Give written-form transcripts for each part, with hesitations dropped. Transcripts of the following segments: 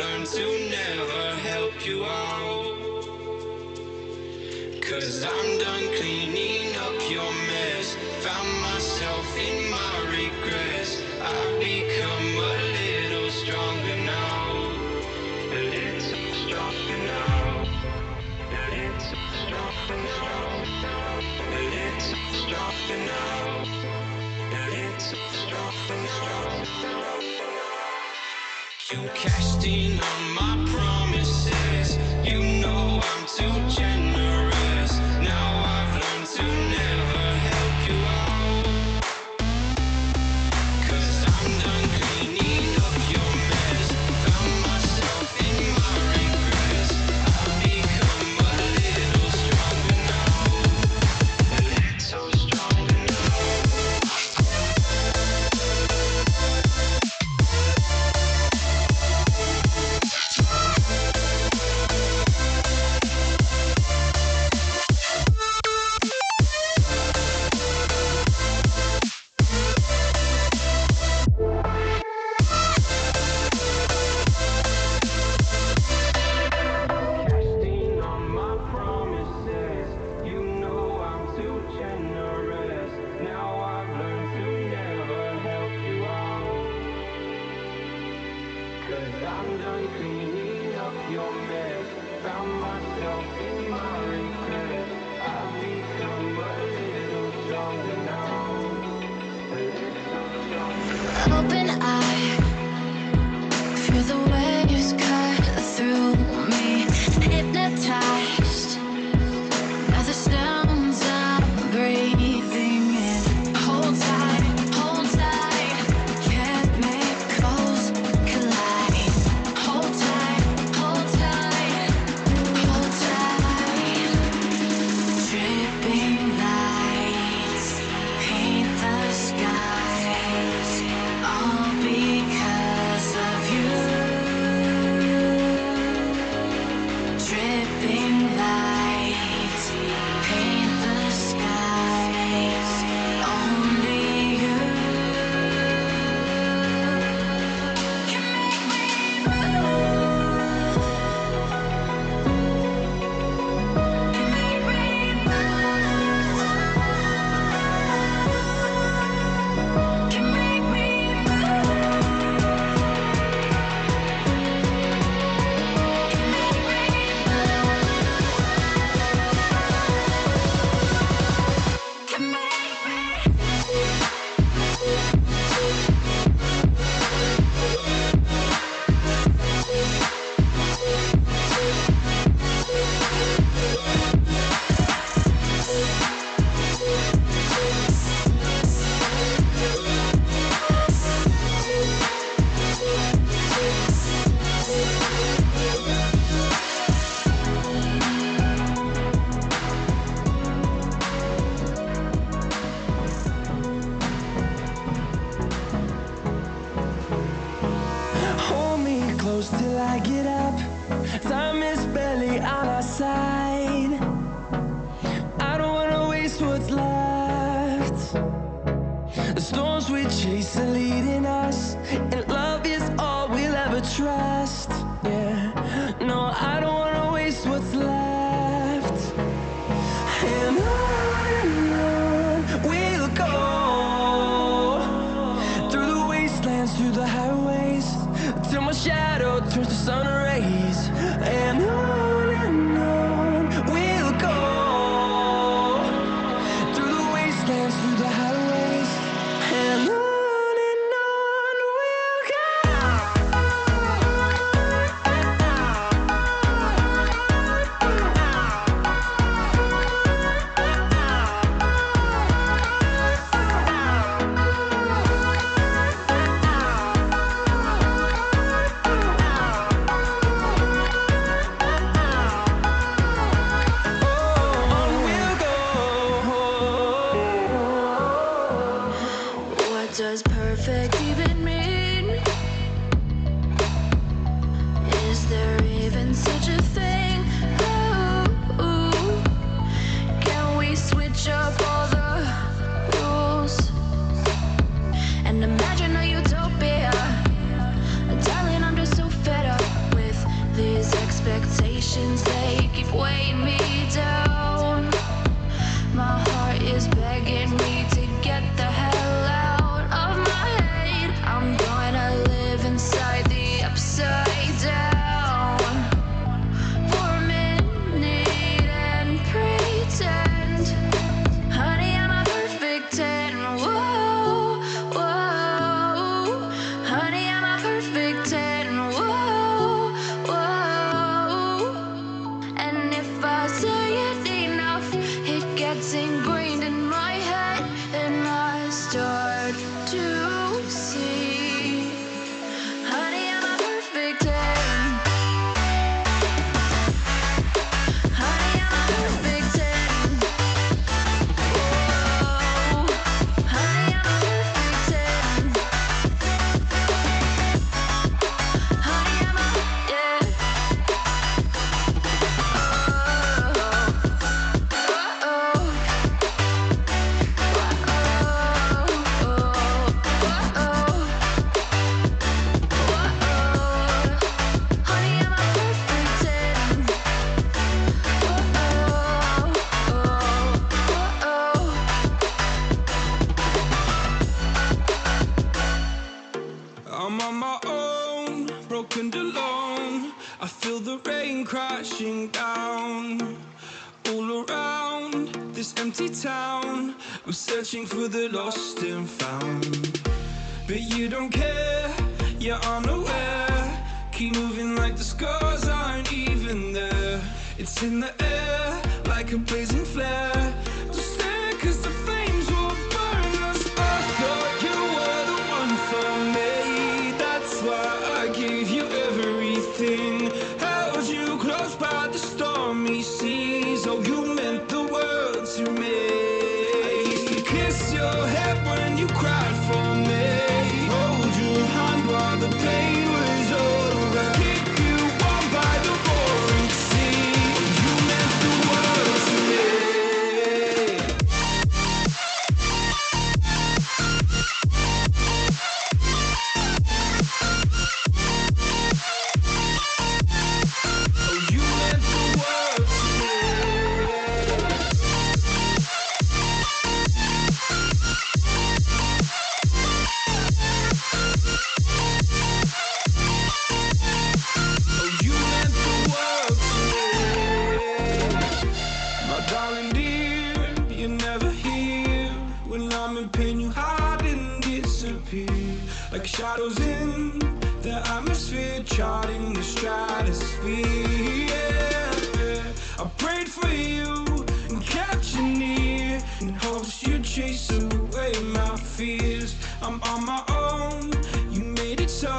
learned to never help you out. 'Cause I'm done cleaning up your mess. Found myself in my regrets. I've become a little stronger now. A little stronger now. A little stronger now. A little stronger now. A little stronger now. You cashed in on my promises. You know I'm too generous. Now I've learned to never help you out. 'Cause I'm done cleaning up your mess. Found myself in my regrets. I've become a little stronger now. A little stronger now. I'm done cleaning up your mess. Found myself in my regrets. I've become a little stronger now. A little stronger now. Open eye, feel the waves cut through me. Hypnotized by the sounds I'm breathing in. Hold tight, hold tight. Chemicals collide. Hold tight, hold tight, hold tight. Dripping lights paint the skies, all because of you. Dripping lights paint the skies, only you can make me move. Can make me move. Can make me Hold me close till I get up. Time is barely on our side. I don't wanna waste what's left. The storms we chase are leading us, and love is all we'll ever trust. Yeah, no, I don't wanna waste what's left. And on we'll go, through the wastelands, through the highways, till my shadow turns to sun rays. And on we'll go, through the wastelands, through the highways, and on we'll go. I feel the rain crashing down all around this empty town. I'm searching for the lost and found, but you don't care, you're unaware. Keep moving like the scars aren't even there. It's in the air like a blazing flare. Just stare, cause the flames will burn us. I thought you were the one for me, that's why I gave you everything. Held you close by the stormy seas. Oh, you meant the world to me. I used to kiss your head when you cried for me, hold your hand while the pain was over, keep you warm by the roaring sea. Oh, you meant the world to me. Oh, you meant the world to me. Oh, you meant the world to me. My darling dear, you're never here. When I'm in pain, you hide and disappear. Like shadows in the atmosphere, charting the stratosphere. Yeah. I prayed for you and kept you near, in hopes you'd chase away my fears. I'm on my own, you made it so,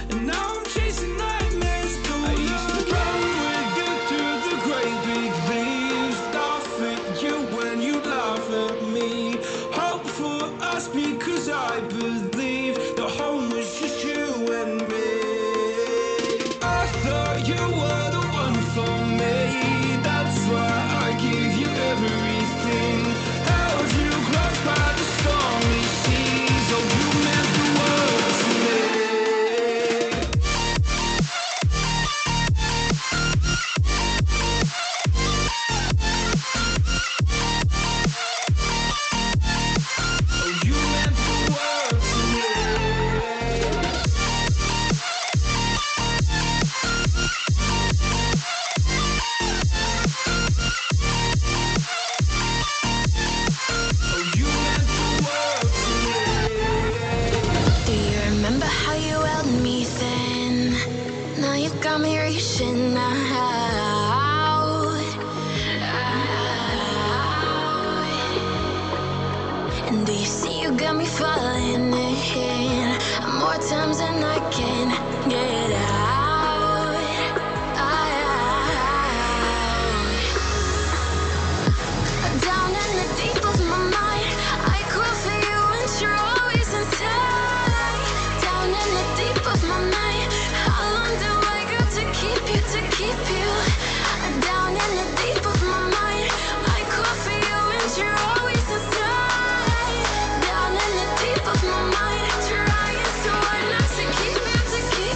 and now I'm chasing nightmares through. I used to run with you through the great big leaves, laugh at you when you laugh at me. Hope for us because I believe the home was just you and me. I thought you were the one for me, that's why I gave you everything. Held you close by the stormy seas. Oh, you meant the world to me. Oh, you meant the world to me. Oh, you meant the world to me. Do you remember how you held me then? Now you got me reaching out. And do you see you got me falling in more times than I can get out? Down in the deep of my mind, I crawl for you and you're always inside. Down in the deep of my mind, how long do I got to keep you, to keep you? Down in the deep of my mind, I crawl for you and you're always inside. Down in the deep of my mind, trying so hard not to keep you, to keep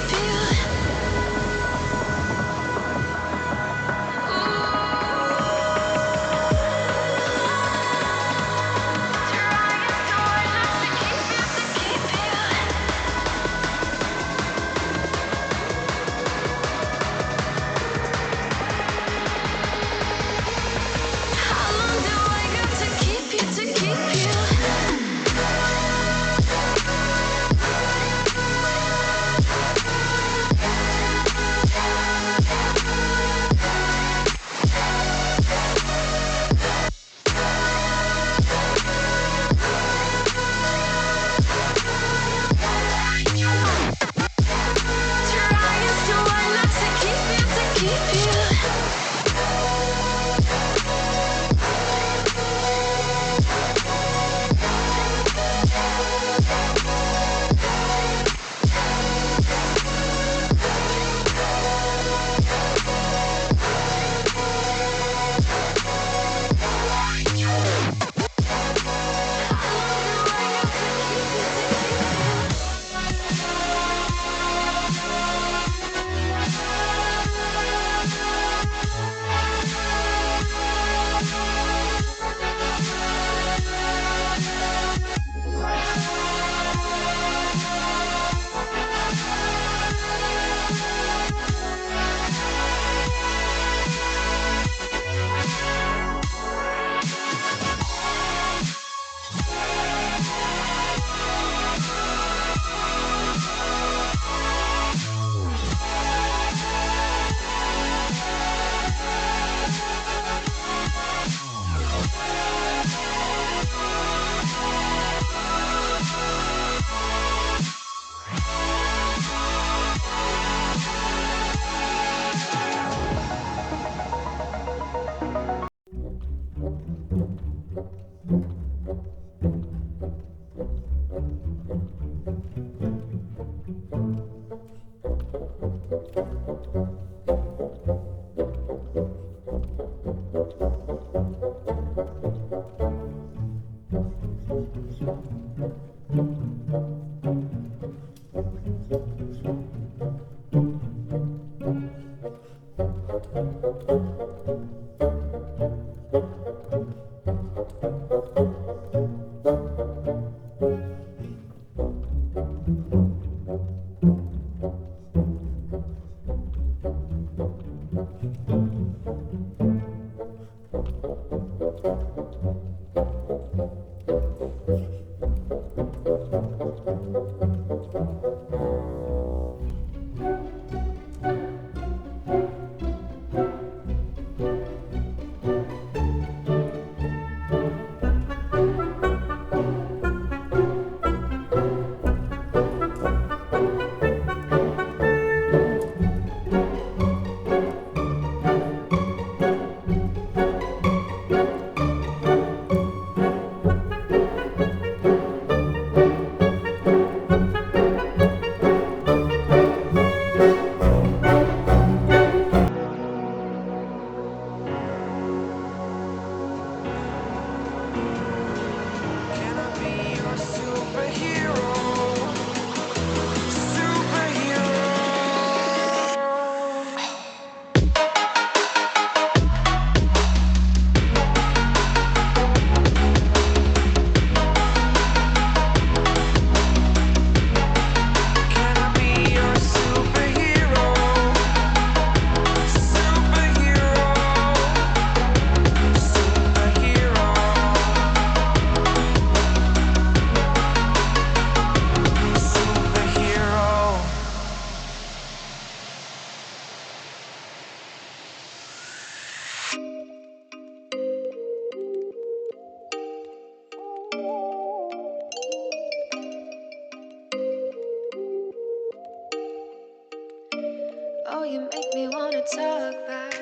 Oh, you make me wanna talk back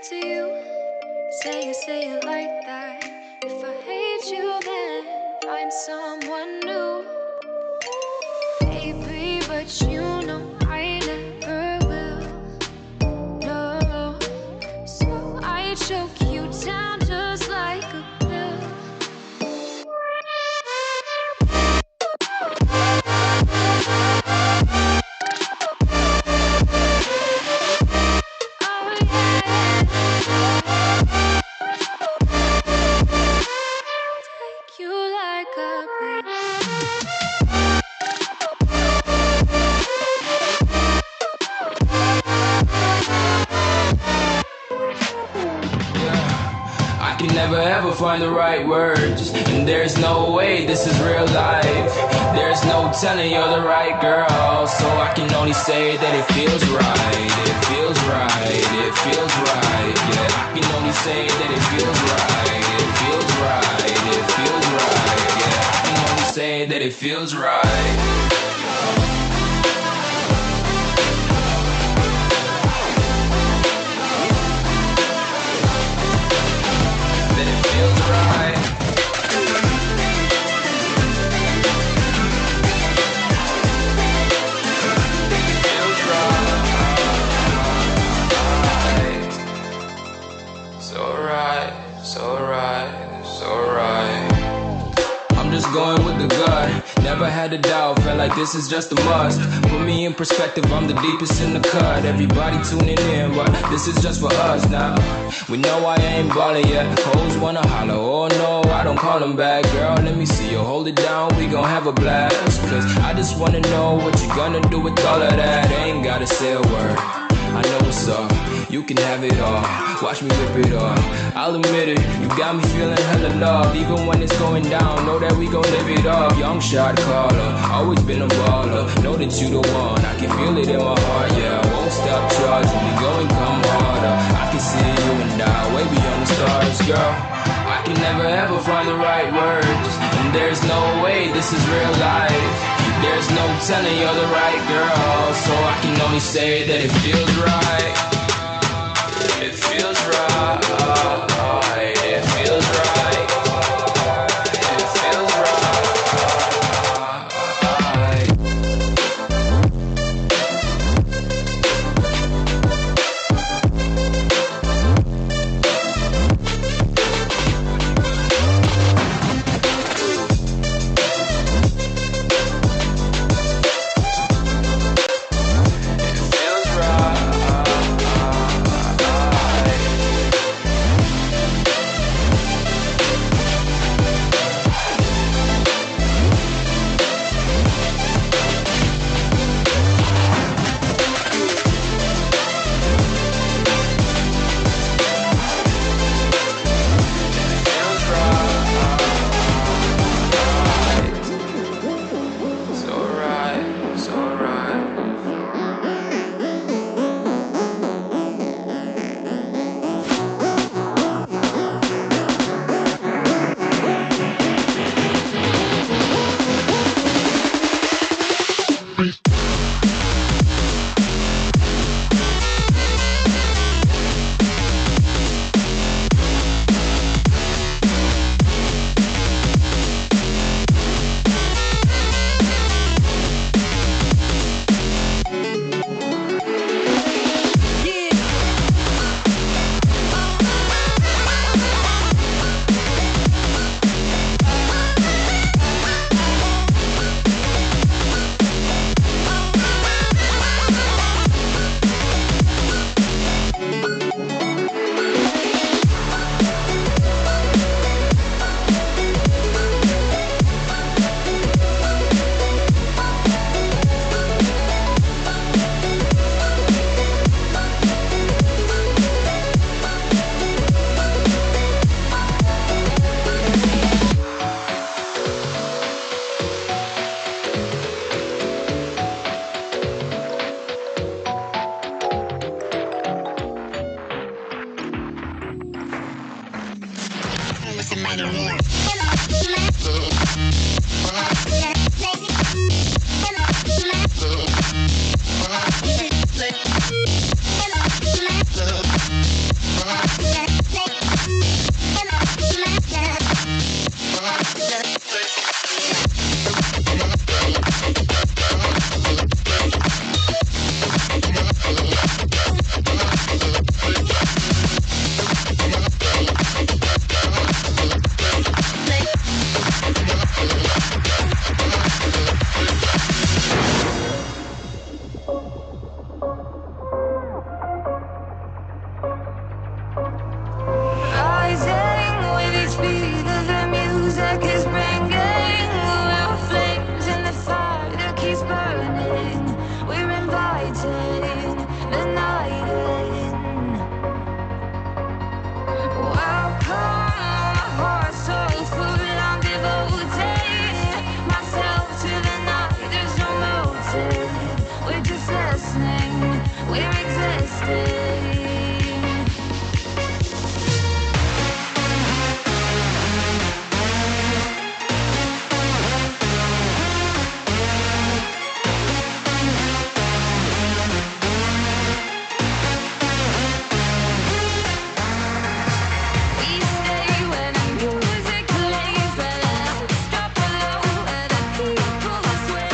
to you. Say it like that. If I hate you, then find someone new. Baby, but you know I never will. No, so I choke you down just like a pill. Never ever find the right words, and there's no way this is real life. There's no telling you're the right girl, so I can only say that it feels right. It feels right, it feels right. Yeah, I can only say that it feels right. It feels right, it feels right. Yeah, I can only say that it feels right. Going with the gut, never had a doubt, felt like this is just a must. Put me in perspective, I'm the deepest in the cut. Everybody tuning in, but this is just for us now. We know I ain't ballin' yet, hoes wanna holler, oh no, I don't call them back. Girl, let me see you hold it down, we gon' have a blast. Cause I just wanna know what you gonna do with all of that. Ain't gotta say a word, I know what's up, you can have it all. Watch me rip it off, I'll admit it, you got me feeling hella loved. Even when it's going down, know that we gon' live it up. Young shot caller, always been a baller. Know that you the one, I can feel it in my heart. Yeah, I won't stop charging, we go and come harder. I can see you and I, way beyond the stars, girl. I can never ever find the right words, and there's no way this is real life. There's no telling you're the right girl, so I can only say that it feels right. It feels right, it feels right, it feels right. Rising with each beat of the music is bringing. We're flames in the fire that keeps burning. We're inviting the night in. Welcome, my heart so full. I'm devoting myself to the night. There's no motive. We're just listening. We're existing. We stay when the music plays, but let's drop it low and the people sway.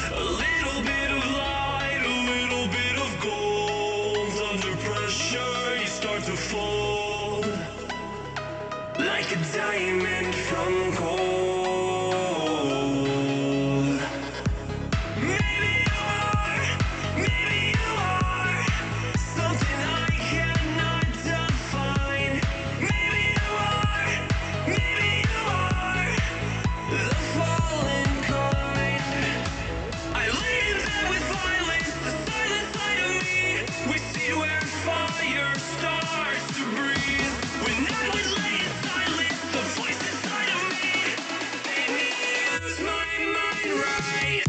A little bit of light, a little bit of gold. Under pressure, you start to fold like a diamond from gold. Maybe you are something I cannot define. Maybe you are the fallen kind. I lay in bed with violence, the silent side of me. We see where fire starts to breathe. When I would lay in silence, the voice inside of me made me use my mind right.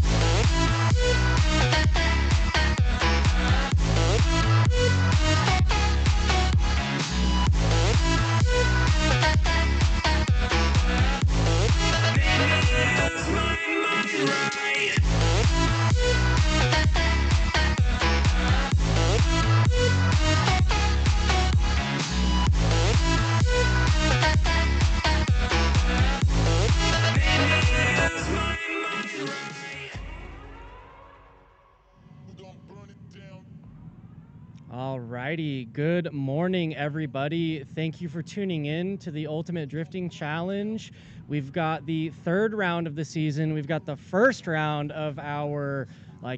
Made me use my mind right. Alrighty, good morning everybody. Thank you for tuning in to the Ultimate Drifting Challenge. We've got the third round of the season. We've got the first round of our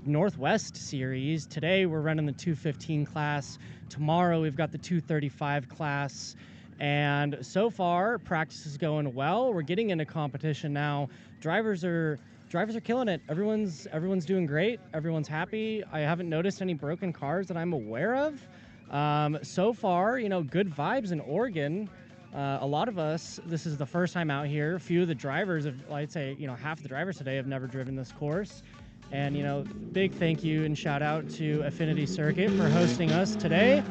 Northwest series. Today we're running the 215 class. Tomorrow we've got the 235 class. And so far practice is going well. We're getting into competition now. Drivers are killing it. Everyone's doing great. Everyone's happy. I haven't noticed any broken cars that I'm aware of. So far, good vibes in Oregon. A lot of us, this is the first time out here. A few of the drivers, I'd say, half the drivers today have never driven this course. And, big thank you and shout out to Affinity Circuit for hosting us today.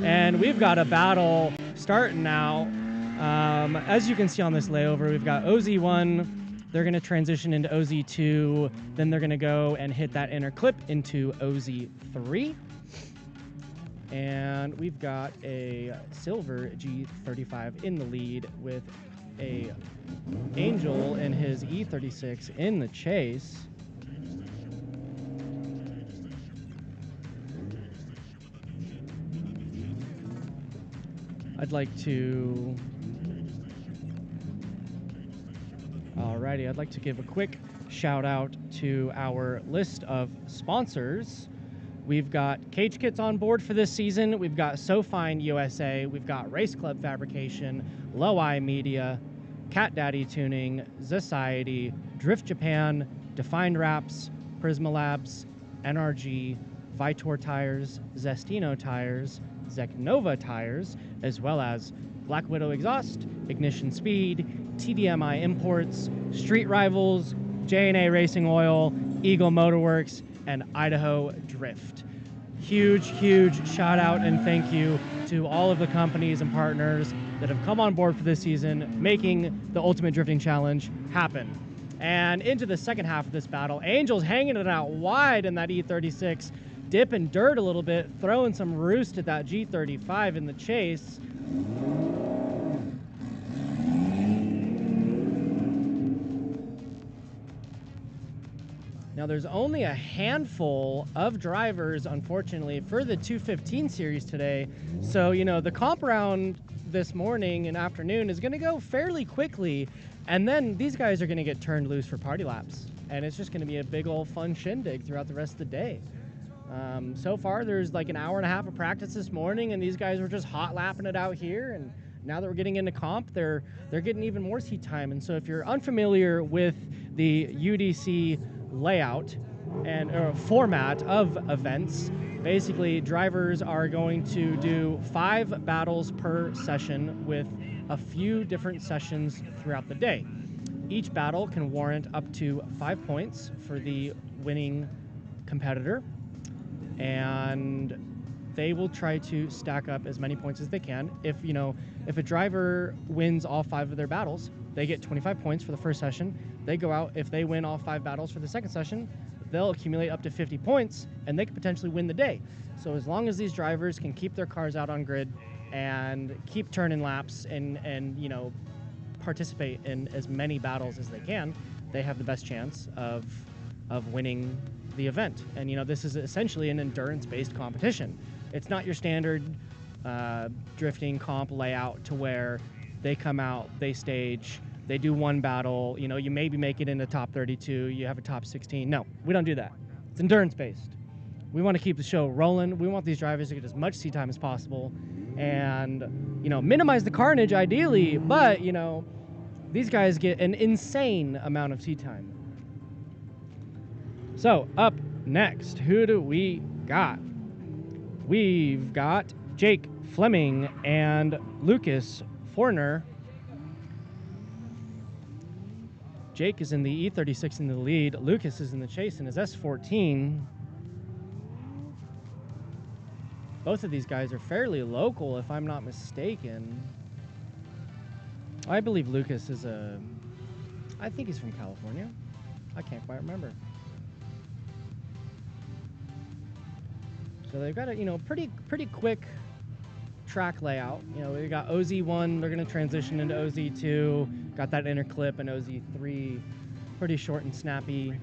And we've got a battle starting now. As you can see on this layover, we've got OZ1. They're going to transition into OZ2. Then they're going to go and hit that inner clip into OZ3. And we've got a silver G35 in the lead with a Angel in his E36 in the chase. I'd like to give a quick shout out to our list of sponsors. We've got Cage Kits on board for this season. We've got SoFine USA. We've got Race Club Fabrication, Low Eye Media, Cat Daddy Tuning, Society, Drift Japan, Defined Wraps, Prisma Labs, NRG, VITOUR Tires, Zestino Tires, Zeknova Tires, as well as Black Widow Exhaust, Ignition Speed, TDMI Imports, Street Rivals, J&A Racing Oil, Eagle Motorworks, and Idaho Drift. Huge, huge shout out and thank you to all of the companies and partners that have come on board for this season, making the Ultimate Drifting Challenge happen. And into the second half of this battle, Angel's hanging it out wide in that E36, dipping dirt a little bit, throwing some roost at that G35 in the chase. Now, there's only a handful of drivers, unfortunately, for the 215 series today. So, you know, the comp round this morning and afternoon is going to go fairly quickly. And then these guys are going to get turned loose for party laps. And it's just going to be a big old fun shindig throughout the rest of the day. So far, there's like an hour and a half of practice this morning, and these guys were just hot lapping it out here. And now that we're getting into comp, they're getting even more seat time. And so if you're unfamiliar with the UDC layout and format of events, basically drivers are going to do 5 battles per session with a few different sessions throughout the day. Each battle can warrant up to 5 points for the winning competitor, and they will try to stack up as many points as they can. If a driver wins all 5 of their battles, they get 25 points for the first session. They go out, if they win all 5 battles for the second session, they'll accumulate up to 50 points, and they could potentially win the day. So as long as these drivers can keep their cars out on grid and keep turning laps and you know, participate in as many battles as they can, they have the best chance of winning the event. And you know, this is essentially an endurance-based competition. It's not your standard drifting comp layout to where they come out, they stage, they do 1 battle, you know, you maybe make it into top 32, you have a top 16. No, we don't do that. It's endurance-based. We want to keep the show rolling. We want these drivers to get as much seat time as possible and, you know, minimize the carnage ideally, but, you know, these guys get an insane amount of seat time. So, up next, who do we got? We've got Jake Fleming and Lucas Forner. Jake is in the E36 in the lead. Lucas is in the chase in his S14. Both of these guys are fairly local, if I'm not mistaken. I believe Lucas is I think he's from California. I can't quite remember. So they've got a, you know, pretty quick track layout. You know, we got OZ1, they're going to transition into OZ2, got that inner clip, and OZ3, pretty short and snappy.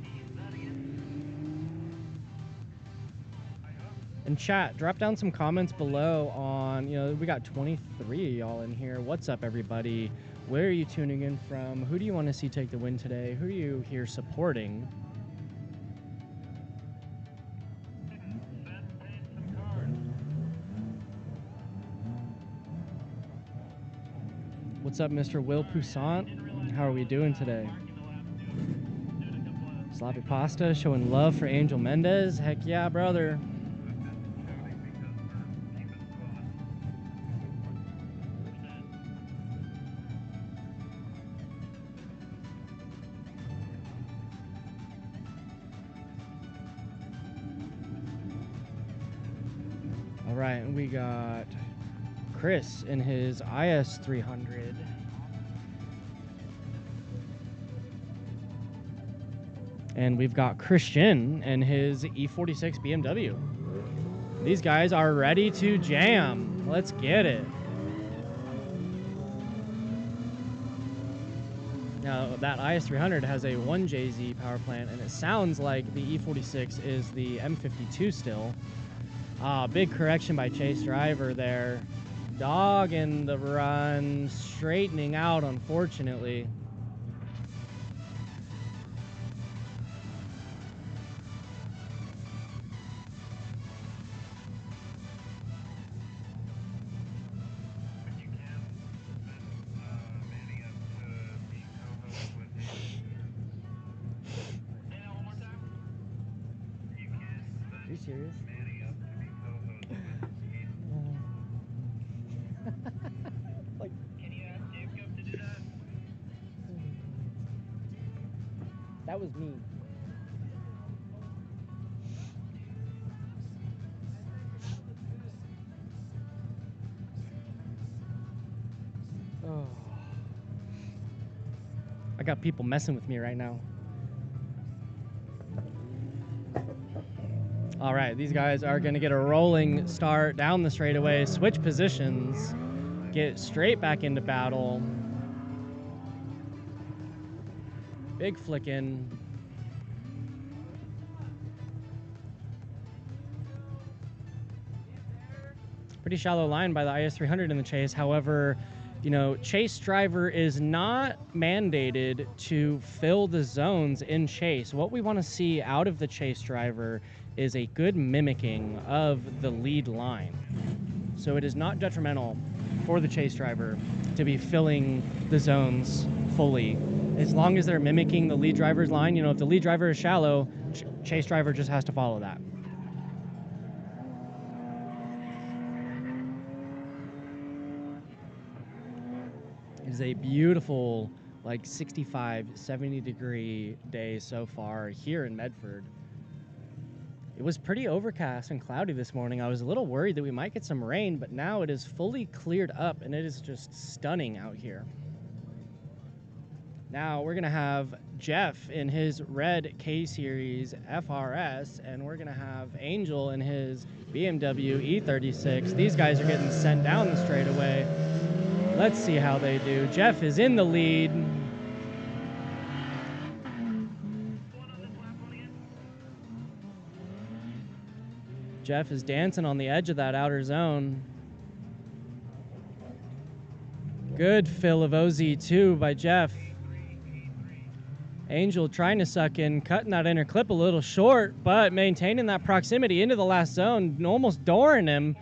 And chat, drop down some comments below on, you know, we got 23 of y'all in here. What's up, everybody? Where are you tuning in from? Who do you want to see take the win today? Who are you here supporting? What's up, Mr. Will Poussaint? How are we doing today? Sloppy Pasta showing love for Angel Mendez. Heck yeah, brother. All right, and we got Chris in his IS300. And we've got Christian in his E46 BMW. These guys are ready to jam. Let's get it. Now, that IS-300 has a 1JZ power plant, and it sounds like the E46 is the M52 still. Big correction by Chase Driver there. Dogging the run, straightening out, unfortunately. Are you serious? Like, can you ask Jacob to do that? That was me. Oh. I got people messing with me right now. All right, these guys are going to get a rolling start down the straightaway, switch positions, get straight back into battle. Big flickin'. Pretty shallow line by the IS-300 in the chase. However, you know, Chase Driver is not mandated to fill the zones in chase. What we want to see out of the Chase Driver is a good mimicking of the lead line. So it is not detrimental for the Chase Driver to be filling the zones fully. As long as they're mimicking the lead driver's line, you know, if the lead driver is shallow, Chase Driver just has to follow that. It is a beautiful, like 65, 70 degree day so far here in Medford. It was pretty overcast and cloudy this morning. I was a little worried that we might get some rain, but now it is fully cleared up and it is just stunning out here. Now we're gonna have Jeff in his red K-Series FRS, and we're gonna have Angel in his BMW E36. These guys are getting sent down the straightaway. Let's see how they do. Jeff is in the lead. Jeff is dancing on the edge of that outer zone. Good fill of OZ2 by Jeff. Angel trying to suck in, cutting that inner clip a little short, but maintaining that proximity into the last zone, almost dooring him.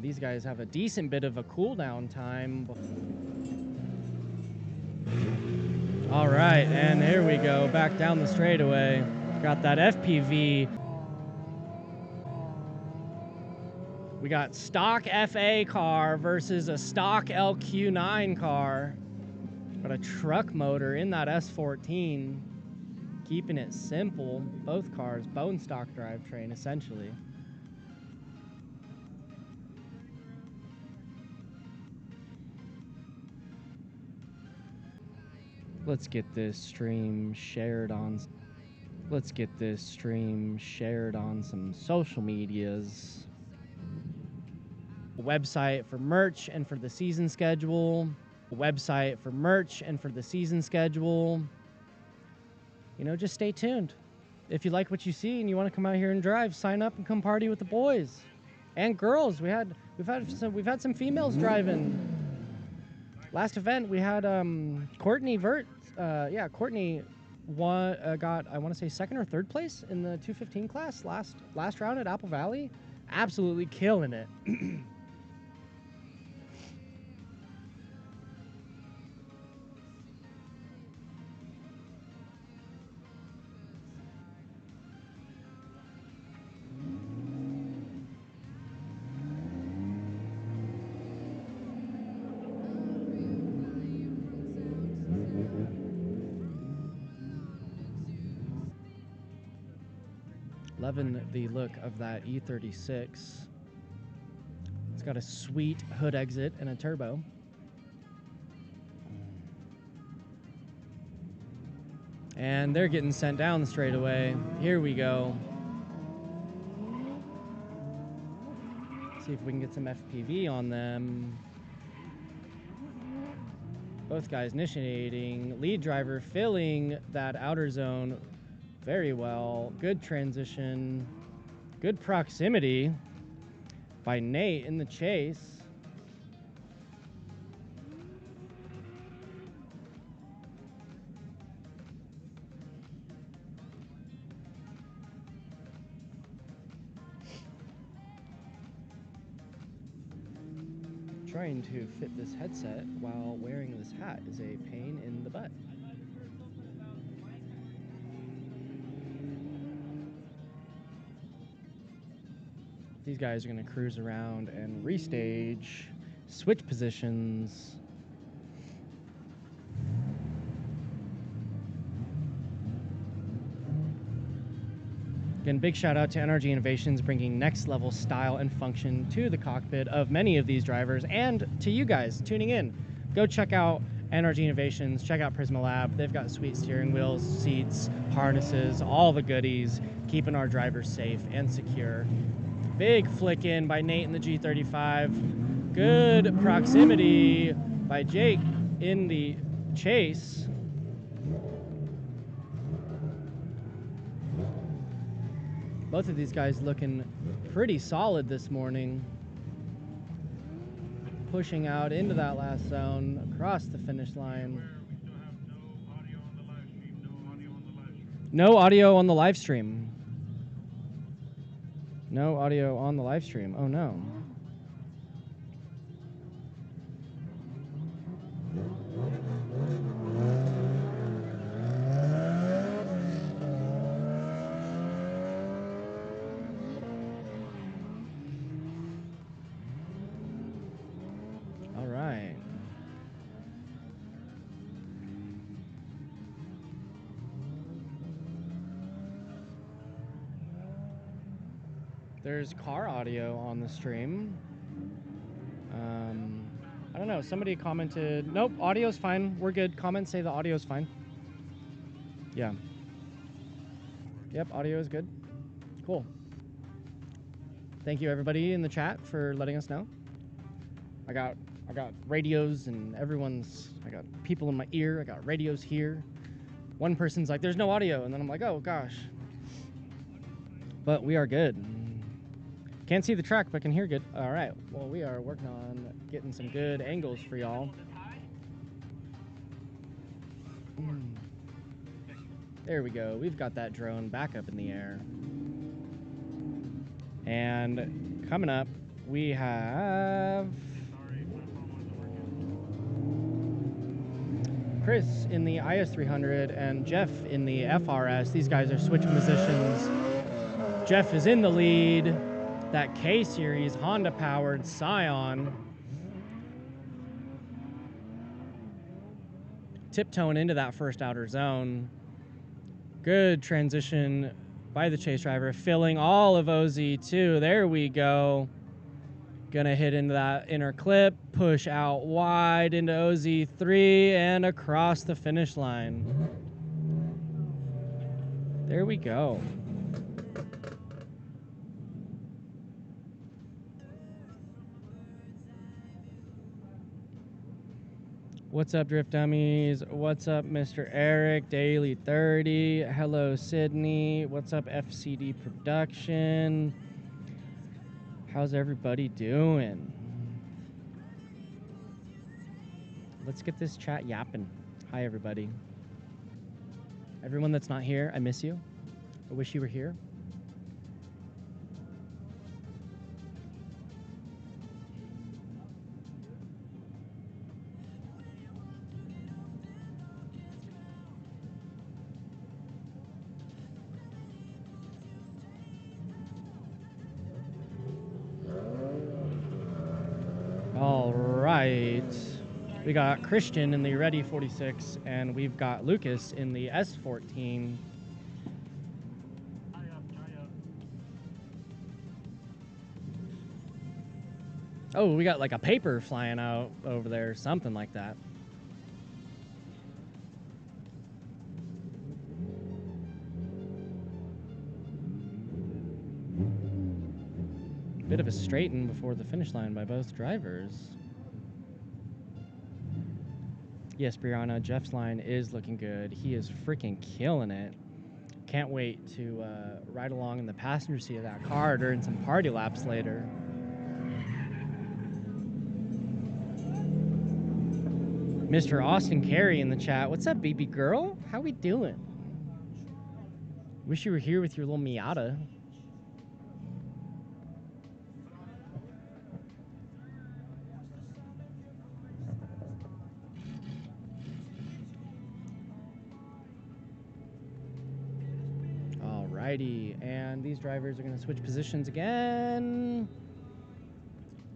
These guys have a decent bit of a cooldown time. All right, and here we go, back down the straightaway. Got that FPV. We got stock FA car versus a stock LQ9 car. Got a truck motor in that S14. Keeping it simple. Both cars, bone stock drivetrain, essentially. Let's get this stream shared on. Let's get this stream shared on some social medias. A website for merch and for the season schedule. A website for merch and for the season schedule. You know, just stay tuned. If you like what you see and you want to come out here and drive, sign up and come party with the boys and girls. We've had some females driving. Last event we had Courtney Vert. Courtney got, I want to say, second or third place in the 215 class last round at Apple Valley. Absolutely killing it. Loving the look of that E36. It's got a sweet hood exit and a turbo. And they're getting sent down the straightaway. Here we go. See if we can get some FPV on them. Both guys initiating. Lead driver filling that outer zone very well. Good transition. Good proximity by Nate in the chase. Trying to fit this headset while wearing this hat is a pain in the butt. These guys are going to cruise around and restage, switch positions. Again, big shout out to NRG Innovations, bringing next level style and function to the cockpit of many of these drivers, and to you guys tuning in. Go check out NRG Innovations, check out Prisma Lab. They've got sweet steering wheels, seats, harnesses, all the goodies, keeping our drivers safe and secure. Big flick in by Nate in the G35. Good proximity by Jake in the chase. Both of these guys looking pretty solid this morning. Pushing out into that last zone, across the finish line. No audio on the live stream. No audio on the live stream. Oh no. All right. There's car audio on the stream. I don't know. Somebody commented, nope, audio's fine. We're good. Comments say the audio's fine. Yeah. Yep, audio is good. Cool. Thank you everybody in the chat for letting us know. I got radios and I got people in my ear. I got radios here. One person's like, there's no audio. And then I'm like, oh gosh. But we are good. Can't see the track, but can hear good. All right. Well, we are working on getting some good angles for y'all. There we go. We've got that drone back up in the air. And coming up, we have Chris in the IS300 and Jeff in the FRS. These guys are switching positions. Jeff is in the lead. That K-Series Honda-powered Scion. Tiptoeing into that first outer zone. Good transition by the chase driver, filling all of OZ2. There we go. Gonna hit into that inner clip, push out wide into OZ3 and across the finish line. There we go. What's up, Drift Dummies? What's up, Mr. Eric? Daily 30. Hello, Sydney. What's up, FCD Production? How's everybody doing? Let's get this chat yapping. Hi, everybody. Everyone that's not here, I miss you. I wish you were here. All right. We got Christian in the Ready 46, and we've got Lucas in the S14. Oh, we got like a paper flying out over there, something like that. Bit of a straighten before the finish line by both drivers. Yes, Brianna, Jeff's line is looking good. He is freaking killing it. Can't wait to ride along in the passenger seat of that car during some party laps later. Mr. Austin Carey in the chat. What's up, baby girl? How we doing? Wish you were here with your little Miata. Alrighty, and these drivers are going to switch positions again.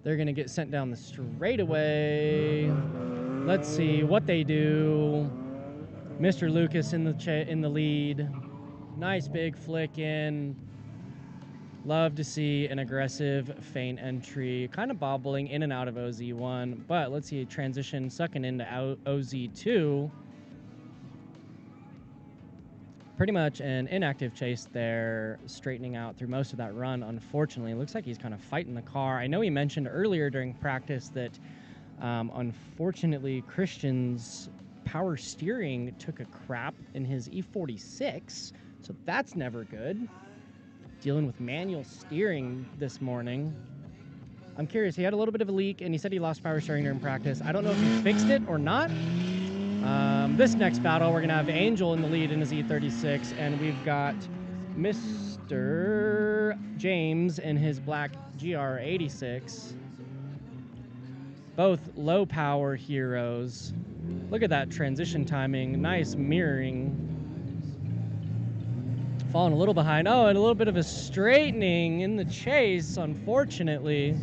They're going to get sent down the straightaway. Let's see what they do. Mr. Lucas in the lead. Nice big flick in. Love to see an aggressive feint entry. Kind of bobbling in and out of OZ1, but let's see a transition sucking into OZ2. Pretty much an inactive chase there, straightening out through most of that run, unfortunately. It looks like he's kind of fighting the car. I know he mentioned earlier during practice that, unfortunately, Christian's power steering took a crap in his E46, so that's never good. Dealing with manual steering this morning. I'm curious, he had a little bit of a leak, and he said he lost power steering during practice. I don't know if he fixed it or not. This next battle, we're going to have Angel in the lead in his E36, and we've got Mr. James in his black GR86. Both low-power heroes. Look at that transition timing. Nice mirroring. Falling a little behind. Oh, and a little bit of a straightening in the chase, unfortunately.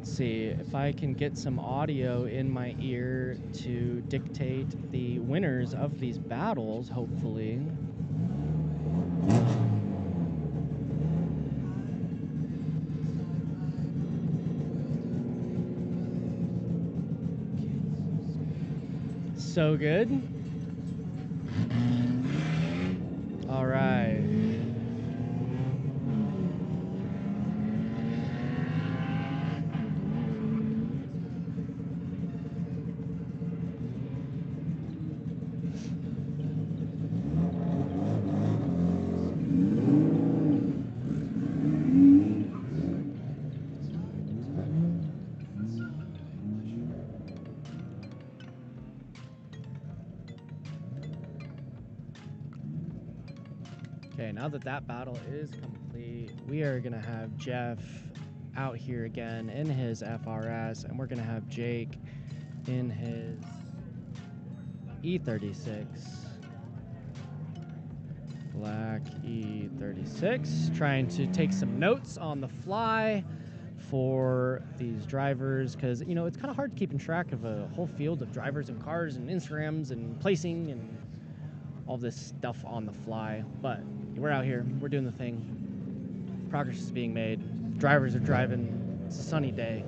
See if I can get some audio in my ear to dictate the winners of these battles, hopefully. So good. All right. Okay, now that that battle is complete, we are going to have Jeff out here again in his FRS, and we're going to have Jake in his E36. Black E36, trying to take some notes on the fly for these drivers, because, you know, it's kind of hard keeping track of a whole field of drivers and cars and Instagrams and placing and all this stuff on the fly. But we're out here, we're doing the thing. Progress is being made. Drivers are driving. It's a sunny day.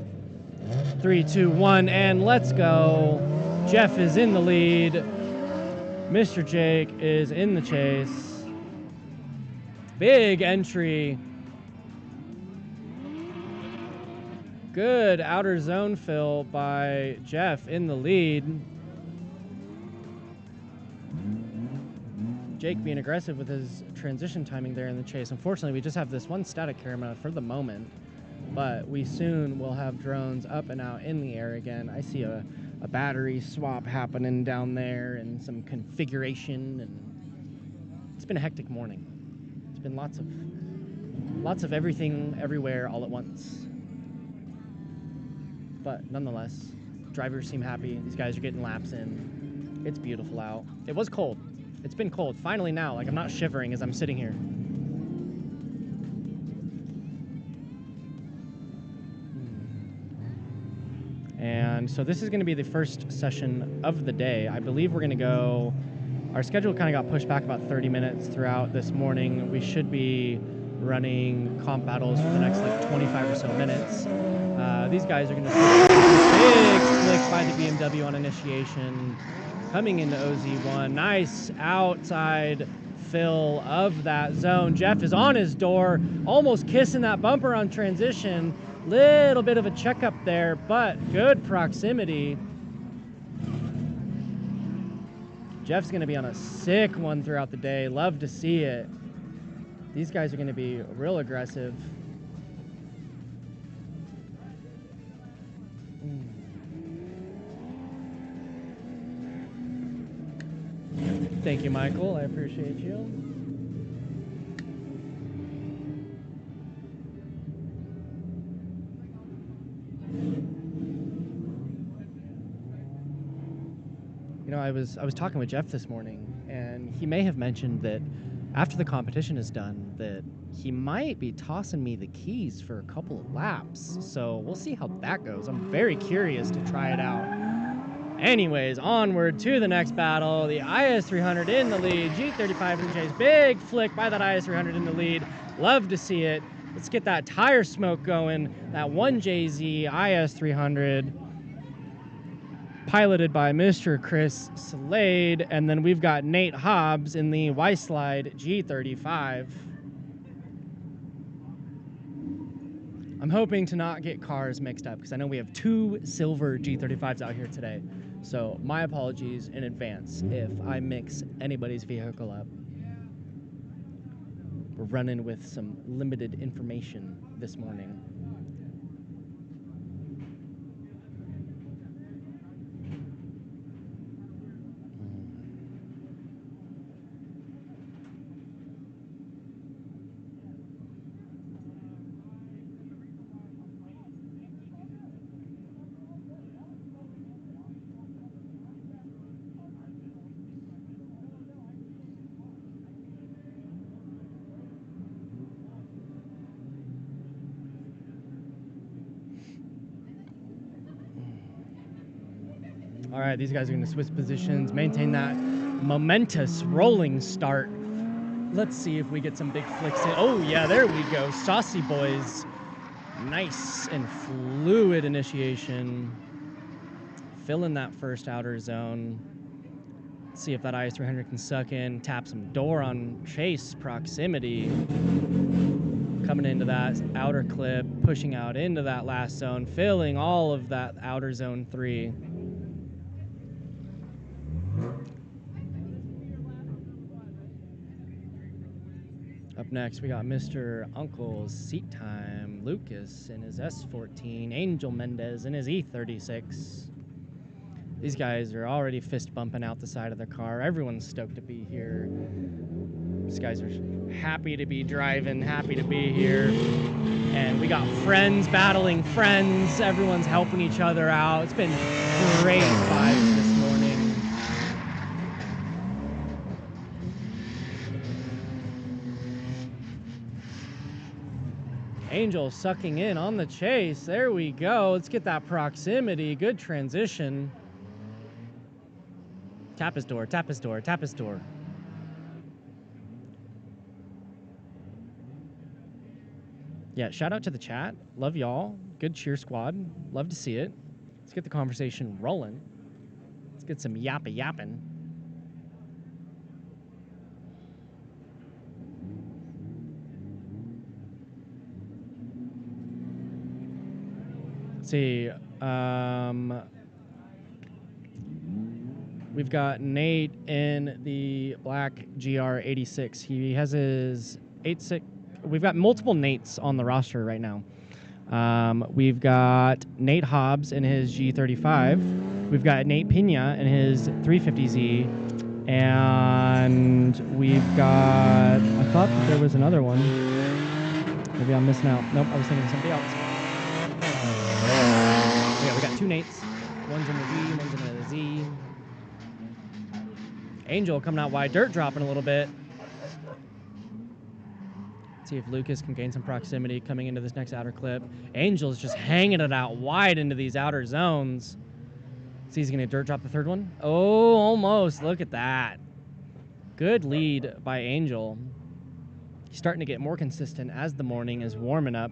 3, 2, 1, and let's go. Jeff is in the lead. Mr. Jake is in the chase. Big entry. Good outer zone fill by Jeff in the lead. Jake being aggressive with his transition timing there in the chase. Unfortunately, we just have this one static camera for the moment, but we soon will have drones up and out in the air again. I see a battery swap happening down there and some configuration, and it's been a hectic morning. It's been lots of everything everywhere all at once. But nonetheless, drivers seem happy. These guys are getting laps in. It's beautiful out. It was cold. It's been cold. Finally now, like I'm not shivering as I'm sitting here. And so this is going to be the first session of the day. I believe we're going to go, our schedule kind of got pushed back about 30 minutes throughout this morning. We should be running comp battles for the next like 25 or so minutes. These guys are going to big flick by the BMW on initiation, coming into OZ1. Nice outside fill of that zone. Jeff is on his door, almost kissing that bumper on transition. Little bit of a checkup there, but good proximity. Jeff's going to be on a sick one throughout the day. Love to see it. These guys are going to be real aggressive. Thank you, Michael. I appreciate you. You know, I was talking with Jeff this morning, and he may have mentioned that after the competition is done, that he might be tossing me the keys for a couple of laps. So we'll see how that goes. I'm very curious to try it out. Anyways, onward to the next battle. The IS-300 in the lead. G35 in the chase. Big flick by that IS-300 in the lead. Love to see it. Let's get that tire smoke going. That 1JZ IS-300. Piloted by Mr. Chris Slade. And then we've got Nate Hobbs in the Y-Slide G35. I'm hoping to not get cars mixed up because I know we have 2 silver G35s out here today. So my apologies in advance if I mix anybody's vehicle up. We're running with some limited information this morning. All right, these guys are going to switch positions, maintain that momentous rolling start. Let's see if we get some big flicks in. Oh, yeah, there we go. Saucy boys. Nice and fluid initiation. Fill in that first outer zone. Let's see if that IS-300 can suck in, tap some door on chase proximity. Coming into that outer clip, pushing out into that last zone, filling all of that outer zone 3. Up next, we got Mr. Uncle's Seat Time, Lucas in his S14, Angel Mendez in his E36. These guys are already fist bumping out the side of their car. Everyone's stoked to be here. These guys are happy to be driving, happy to be here. And we got friends battling friends. Everyone's helping each other out. It's been great vibes this morning. Angel sucking in on the chase. There we go. Let's get that proximity. Good transition. Tap his door, tap his door, tap his door. Yeah, shout out to the chat. Love y'all. Good cheer squad. Love to see it. Let's get the conversation rolling. Let's get some yapping. Let's see. We've got Nate in the black GR86. He has his 86. We've got multiple Nates on the roster right now. We've got Nate Hobbs in his G35. We've got Nate Pina in his 350Z. And we've got, I thought there was another one. Maybe I'm missing out. Nope, I was thinking of somebody else. Yeah, we got 2 Nates. One's in the V, one's in the Z. Angel coming out wide, dirt dropping a little bit. See if Lucas can gain some proximity coming into this next outer clip. Angel's just hanging it out wide into these outer zones. See, he's gonna dirt drop the third one. Oh, almost. Look at that. Good lead by Angel. He's starting to get more consistent as the morning is warming up.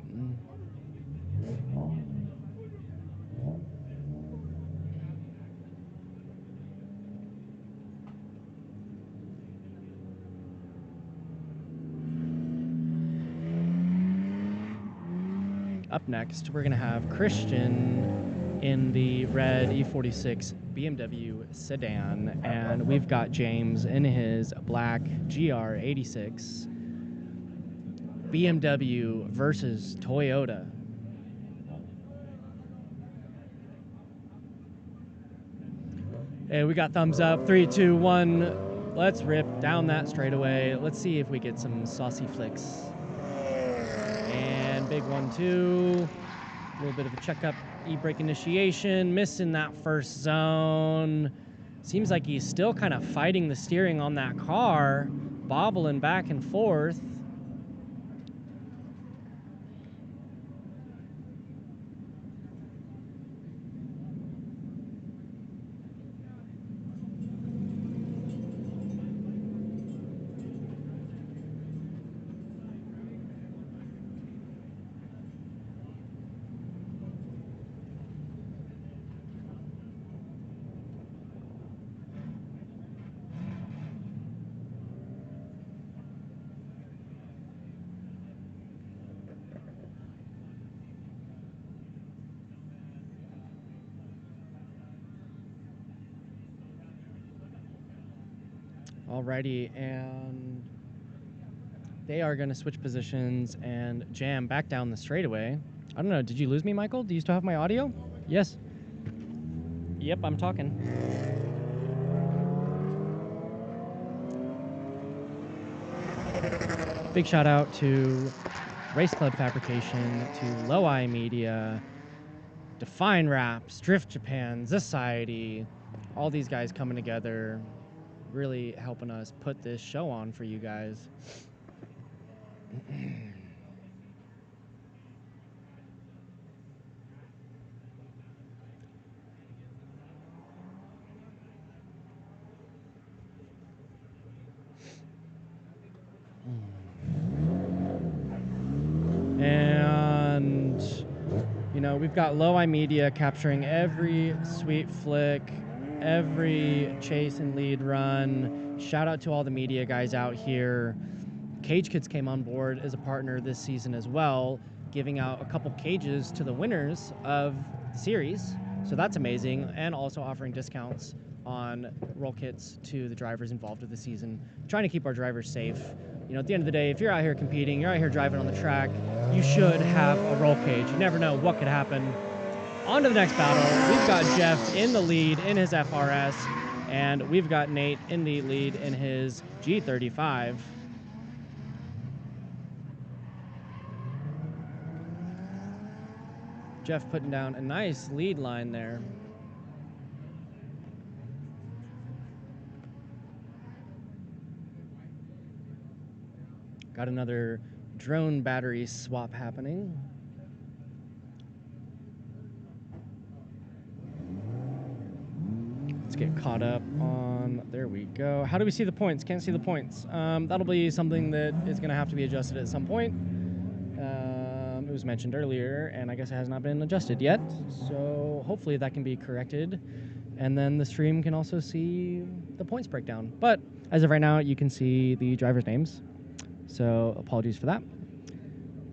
Up next, we're going to have Christian in the red E46 BMW sedan, and we've got James in his black GR86. BMW versus Toyota. Hey, we got thumbs up. 3, 2, 1. Let's rip down that straightaway. Let's see if we get some saucy flicks. And big 1, 2. A little bit of a checkup. E-brake initiation. Missing that first zone. Seems like he's still kind of fighting the steering on that car. Bobbling back and forth. Alrighty, and they are going to switch positions and jam back down the straightaway. I don't know, did you lose me, Michael? Do you still have my audio? Yes. Yep, I'm talking. Big shout out to Race Club Fabrication, to Low Eye Media, Define Wraps, Drift Japan, Society, all these guys coming together, really helping us put this show on for you guys. And, you know, we've got Low Eye Media capturing every sweet flick, every chase and lead run. Shout out to all the media guys out here. Cage Kids came on board as a partner this season as well, giving out a couple cages to the winners of the series. So that's amazing. And also offering discounts on roll kits to the drivers involved with the season, trying to keep our drivers safe. You know, at the end of the day, if you're out here competing, you're out here driving on the track, you should have a roll cage. You never know what could happen. On to the next battle. We've got Jeff in the lead in his FRS, and we've got Nate in the lead in his G35. Jeff putting down a nice lead line there. Got another drone battery swap happening. Let's get caught up on, there we go. How do we see the points? Can't see the points. That'll be something that is gonna have to be adjusted at some point. It was mentioned earlier, and I guess it has not been adjusted yet. So hopefully that can be corrected. And then the stream can also see the points breakdown. But as of right now, you can see the drivers' names. So apologies for that.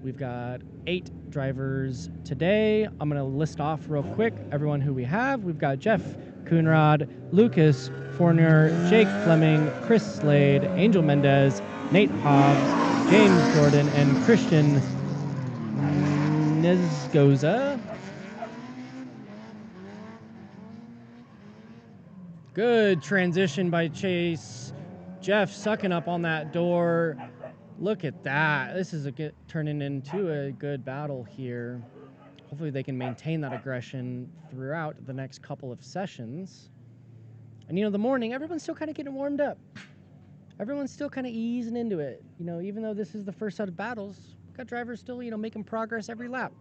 We've got 8 drivers today. I'm gonna list off real quick everyone who we have. We've got Jeff Coonrod, Lucas Fournier, Jake Fleming, Chris Slade, Angel Mendez, Nate Hobbs, James Jordan, and Christian Nezgoza. Good transition by Chase. Jeff sucking up on that door. Look at that. This is turning into a good battle here. Hopefully they can maintain that aggression throughout the next couple of sessions. And, you know, the morning, everyone's still kind of getting warmed up. Everyone's still kind of easing into it. You know, even though this is the first set of battles, we've got drivers still, you know, making progress every lap.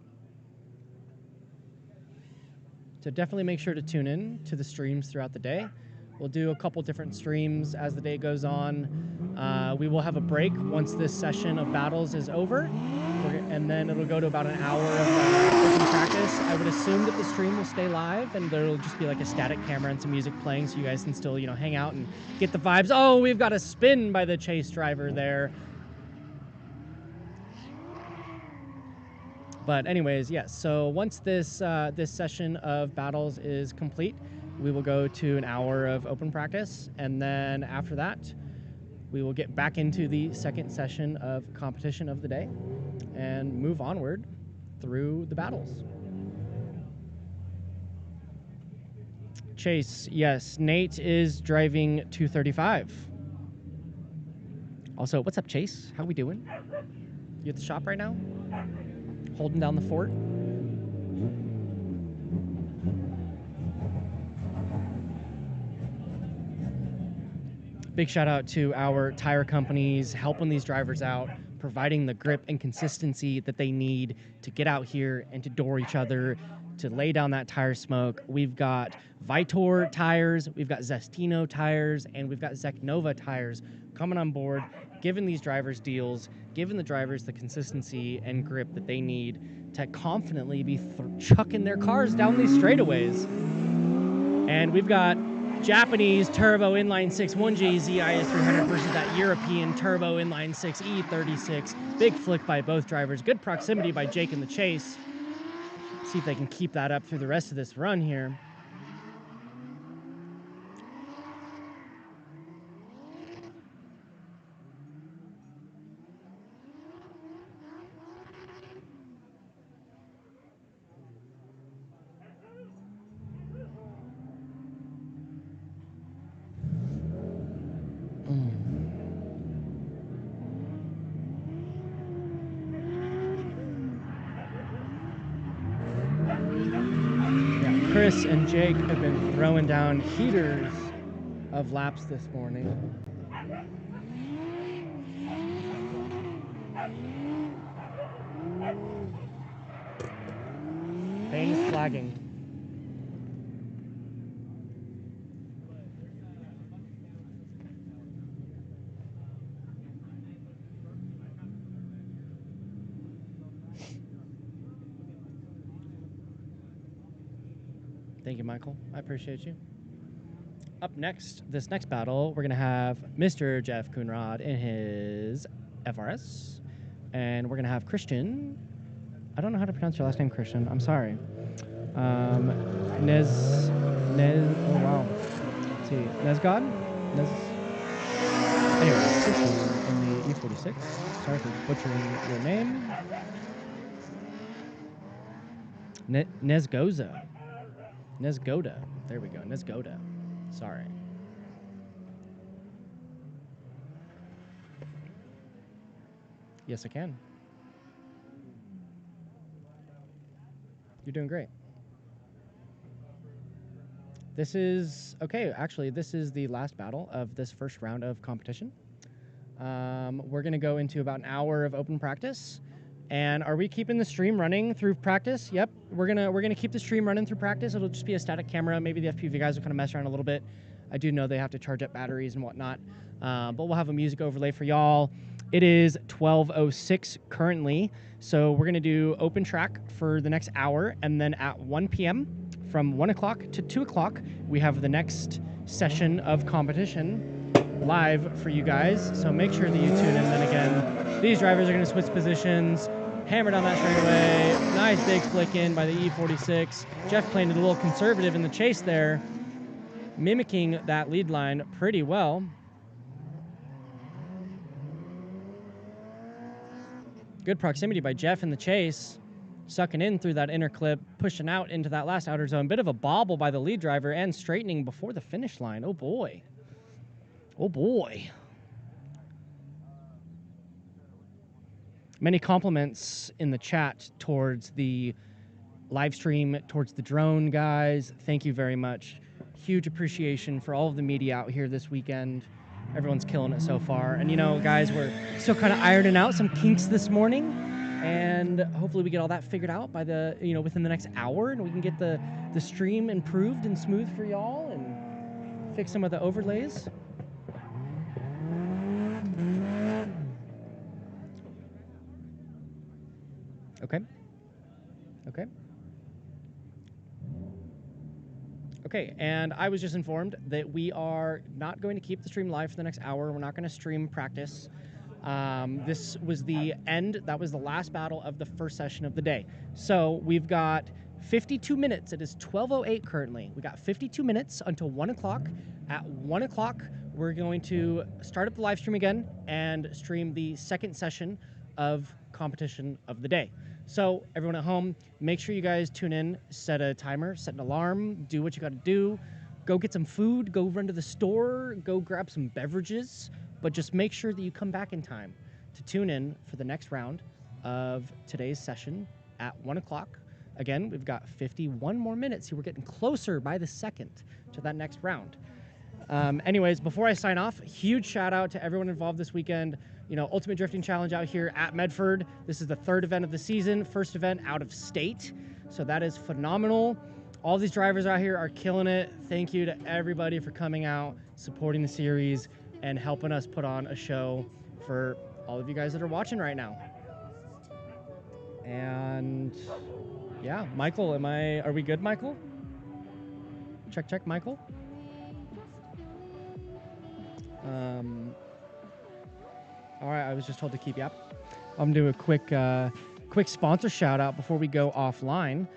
So definitely make sure to tune in to the streams throughout the day. We'll do a couple different streams as the day goes on. We will have a break once this session of battles is over, and then it'll go to about an hour of open practice. I would assume that the stream will stay live, and there'll just be like a static camera and some music playing, so you guys can still, you know, hang out and get the vibes. Oh, we've got a spin by the chase driver there. But anyways, yes, so once this this session of battles is complete, we will go to an hour of open practice, and then after that, we will get back into the second session of competition of the day and move onward through the battles. Chase, yes, Nate is driving 235. Also, what's up, Chase? How we doing? You at the shop right now? Holding down the fort? Big shout out to our tire companies helping these drivers out, providing the grip and consistency that they need to get out here and to door each other, to lay down that tire smoke. We've got VITOUR tires, we've got ZESTINO tires, and we've got Zeknova tires coming on board, giving these drivers deals, giving the drivers the consistency and grip that they need to confidently be chucking their cars down these straightaways. And we've got Japanese turbo inline 6 1J IS300 versus that European turbo inline 6 E36. Big flick by both drivers. Good proximity by Jake in the chase. See if they can keep that up through the rest of this run here. Chris and Jake have been throwing down heaters of laps this morning. Bane is flagging. Thank you, Michael. I appreciate you. Up next, this next battle, we're going to have Mr. Jeff Coonrod in his FRS. And we're going to have Christian. I don't know how to pronounce your last name, Christian. I'm sorry. Oh, wow. Let's see. Nezgod? Anyway, Christian in the E46. Sorry for butchering your name. Nezgoda. There we go. Nezgoda. Sorry. Yes, I can. You're doing great. This is, okay, actually, this is the last battle of this first round of competition. We're going to go into about an hour of open practice. And are we keeping the stream running through practice? Yep, we're gonna keep the stream running through practice. It'll just be a static camera. Maybe the FPV guys will kind of mess around a little bit. I do know they have to charge up batteries and whatnot, but we'll have a music overlay for y'all. It is 12:06 currently, so we're gonna do open track for the next hour, and then at 1 p.m. from 1 o'clock to 2 o'clock, we have the next session of competition live for you guys. So make sure that you tune in. Then again, these drivers are gonna switch positions, hammer down that straightaway. Nice big flick in by the E46. Jeff playing it a little conservative in the chase there, mimicking that lead line pretty well. Good proximity by Jeff in the chase, sucking in through that inner clip, pushing out into that last outer zone. Bit of a bobble by the lead driver and straightening before the finish line. Oh boy. Oh boy. Many compliments in the chat towards the live stream, towards the drone guys. Thank you very much huge appreciation for all of the media out here this weekend. Everyone's killing it so far. And, you know, guys, we're still kind of ironing out some kinks this morning. And hopefully we get all that figured out by the, you know, within the next hour, and we can get the stream improved and smooth for y'all and fix some of the overlays. Okay. Okay. Okay, and I was just informed that we are not going to keep the stream live for the next hour. We're not going to stream practice. This was the end. That was the last battle of the first session of the day. So we've got 52 minutes. It is 12:08 currently. We got 52 minutes until 1 o'clock. At 1 o'clock, we're going to start up the live stream again and stream the second session of competition of the day. So everyone at home, make sure you guys tune in, set a timer, set an alarm, do what you got to do. Go get some food, go run to the store, go grab some beverages, but just make sure that you come back in time to tune in for the next round of today's session at 1 o'clock. Again, we've got 51 more minutes here. We're getting closer by the second to that next round. Anyways, before I sign off, huge shout out to everyone involved this weekend. You know, Ultimate Drifting Challenge out here at Medford. This is the third event of the season, first event out of state. So that is phenomenal. All these drivers out here are killing it. Thank you to everybody for coming out, supporting the series, and helping us put on a show for all of you guys that are watching right now. And yeah, Michael, are we good, Michael? Check, Michael. All right, I was just told to keep you up. I'm gonna do a quick sponsor shout out before we go offline.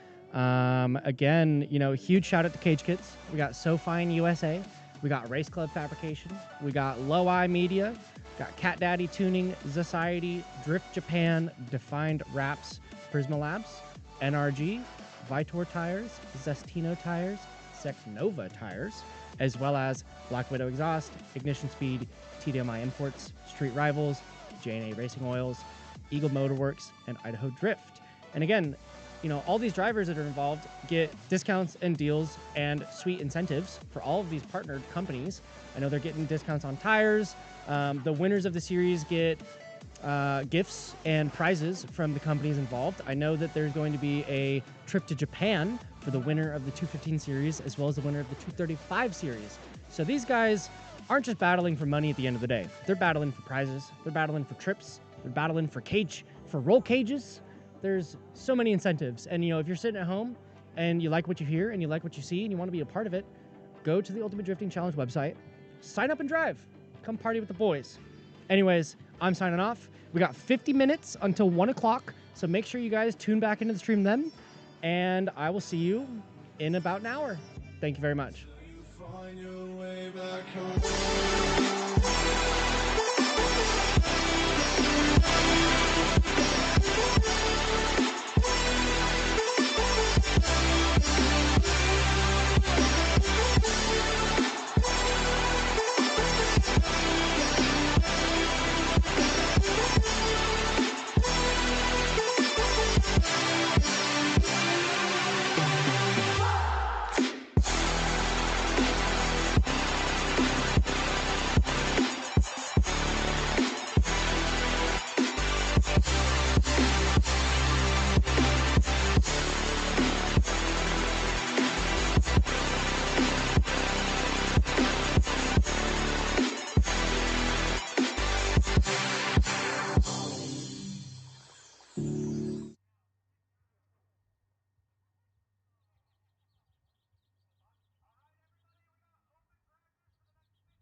Again, you know, huge shout out to Cage Kits. We got SoFine USA. We got Race Club Fabrication. We got Low Eye Media. Got Cat Daddy Tuning, Society, Drift Japan, Defined Wraps, Prisma Labs, NRG, VITOUR Tires, ZESTINO Tires, Zeknova Tires, as well as Black Widow Exhaust, Ignition Speed, TDMI Imports, Street Rivals, J&A Racing Oils, Eagle Motorworks, and Idaho Drift. And again, you know, all these drivers that are involved get discounts and deals and sweet incentives for all of these partnered companies. I know they're getting discounts on tires. The winners of the series get gifts and prizes from the companies involved. I know that there's going to be a trip to Japan for the winner of the 215 series, as well as the winner of the 235 series. So these guys aren't just battling for money at the end of the day. They're battling for prizes. They're battling for trips. They're battling for roll cages. There's so many incentives. And, you know, if you're sitting at home and you like what you hear and you like what you see and you want to be a part of it, go to the Ultimate Drifting Challenge website, sign up and drive. Come party with the boys. Anyways, I'm signing off. We got 50 minutes until 1 o'clock, so make sure you guys tune back into the stream then, and I will see you in about an hour. Thank you very much. Find your way back home.